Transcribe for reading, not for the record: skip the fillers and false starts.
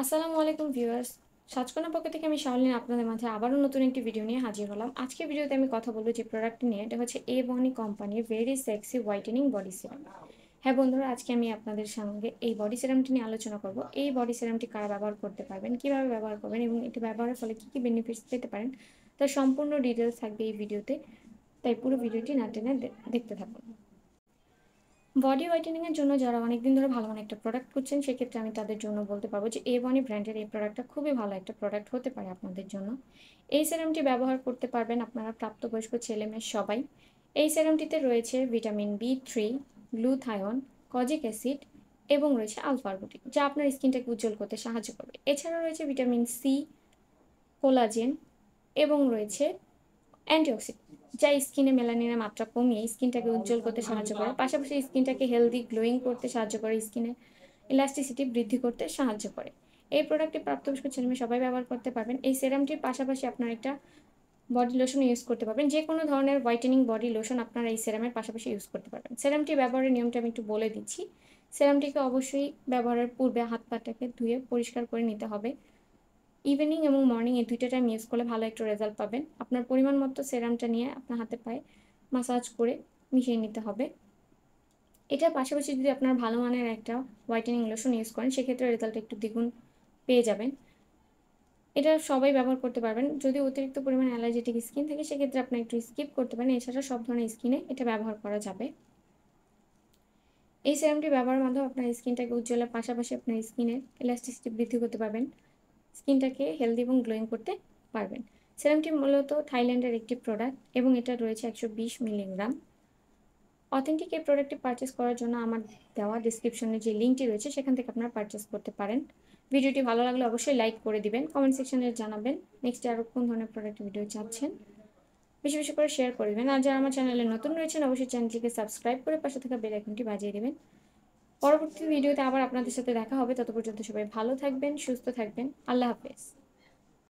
আসসালামু আলাইকুম ভিউয়ার্স। সাজকোনা পক্ষ থেকে আমি শাওলিন আপনাদের মাঝে আবারও নতুন একটি ভিডিও নিয়ে হাজির হলাম। আজকের ভিডিওতে আমি কথা বলবো যে প্রোডাক্টটি নিয়ে, এটা হচ্ছে এভনি কোম্পানির very sexy whitening body serum. হ্যাঁ বন্ধুরা, আজকে আমি আপনাদের সঙ্গে এই বডি সিরামটি নিয়ে আলোচনা করব। এই বডি সিরামটি কারা ব্যবহার করতে পারবেন, কিভাবে ব্যবহার করবেন এবং এটি ব্যবহারের ফলে কী কী বেনিফিটস পেতে পারেন, তার সম্পূর্ণ ডিটেলস থাকবে এই ভিডিওতে। তাই পুরো ভিডিওটি না টেনে দেখতে থাকুন। বডি হোয়াইটেনিংয়ের জন্য যারা অনেকদিন ধরে ভালো একটা প্রোডাক্ট খুঁজছেন, সেক্ষেত্রে আমি তাদের জন্য বলতে পারবো যে এভনি ব্র্যান্ডের এই প্রোডাক্টটা খুবই ভালো একটা প্রোডাক্ট হতে পারে আপনাদের জন্য। এই সেরামটি ব্যবহার করতে পারবেন আপনারা প্রাপ্তবয়স্ক ছেলেমেয়ে সবাই। এই সেরামটিতে রয়েছে ভিটামিন বি3, গ্লুথায়ন, কজিক অ্যাসিড এবং রয়েছে আলফা আরবুটিন, যা আপনার স্কিনটাকে উজ্জ্বল করতে সাহায্য করবে। এছাড়াও রয়েছে ভিটামিন সি, কোলাজেন এবং রয়েছে অ্যান্টিঅক্সিডেন্ট, যা স্কিনে মেলানিনের মাত্রা কমিয়ে স্কিনটাকে উজ্জ্বল করতে সাহায্য করে। পাশাপাশি স্কিনটাকে হেলদি গ্লোয়িং করতে সাহায্য করে, স্কিনের ইলাস্টিসিটি বৃদ্ধি করতে সাহায্য করে। এই প্রোডাক্টটি প্রাপ্তবয়স্ক ছেলেমেয়ে সবাই ব্যবহার করতে পারবেন। এই সেরামটির পাশাপাশি আপনার একটা বডি লোশন ইউজ করতে পারবেন। যে কোনো ধরনের হোয়াইটেনিং বডি লোশন আপনারা এই সেরামের পাশাপাশি ইউজ করতে পারবেন। সেরামটি ব্যবহারের নিয়মটা আমি একটু বলে দিচ্ছি। সেরামটিকে অবশ্যই ব্যবহারের পূর্বে হাত পাটাকে ধুয়ে পরিষ্কার করে নিতে হবে। ইভিনিং এবং মর্নিং এই দুইটা টাইম ইউজ করলে ভালো একটা রেজাল্ট পাবেন। আপনার পরিমাণ মতো সেরামটা নিয়ে আপনার হাতে পায়ে মাসাজ করে মিশিয়ে নিতে হবে। এটার পাশাপাশি যদি আপনার ভালো মানের একটা হোয়াইটেনিং লোশন ইউজ করেন, সেক্ষেত্রে রেজাল্ট একটু দ্বিগুণ পেয়ে যাবেন। এটা সবাই ব্যবহার করতে পারবেন। যদি অতিরিক্ত পরিমাণে অ্যালার্জেটিক স্কিন থাকে, সেক্ষেত্রে আপনি একটু স্কিপ করতে পারেন। এছাড়া সব ধরনের স্কিনে এটা ব্যবহার করা যাবে। এই সেরামটি ব্যবহারের মাধ্যমে আপনার স্কিনটাকে উজ্জ্বলের পাশাপাশি আপনার স্কিনের ইলাস্টিসিটি বৃদ্ধি করতে পারবেন, স্কিনটাকে হেলদি এবং গ্লোয়িং করতে পারবেন। সেরামটি মূলত থাইল্যান্ডের একটি প্রোডাক্ট এবং এটা রয়েছে 120 মিলিগ্রাম। অথেন্টিক এই প্রোডাক্টটি পারচেস করার জন্য আমার দেওয়া ডিসক্রিপশনে যে লিঙ্কটি রয়েছে, সেখান থেকে আপনারা পারচেস করতে পারেন। ভিডিওটি ভালো লাগলে অবশ্যই লাইক করে দিবেন, কমেন্ট সেকশনে জানাবেন নেক্সট আরও কোন ধরনের প্রোডাক্ট ভিডিও চাচ্ছেন। বেশি বেশি করে শেয়ার করে দেবেন। আর যারা আমার চ্যানেলে নতুন রয়েছেন, অবশ্যই চ্যানেলটিকে সাবস্ক্রাইব করে পাশে থাকা বেল আইকনটি বাজিয়ে দেবেন। পরবর্তী ভিডিওতে আবার আপনাদের সাথে দেখা হবে। তত পর্যন্ত সবাই ভালো থাকবেন, সুস্থ থাকবেন। আল্লাহ হাফেজ।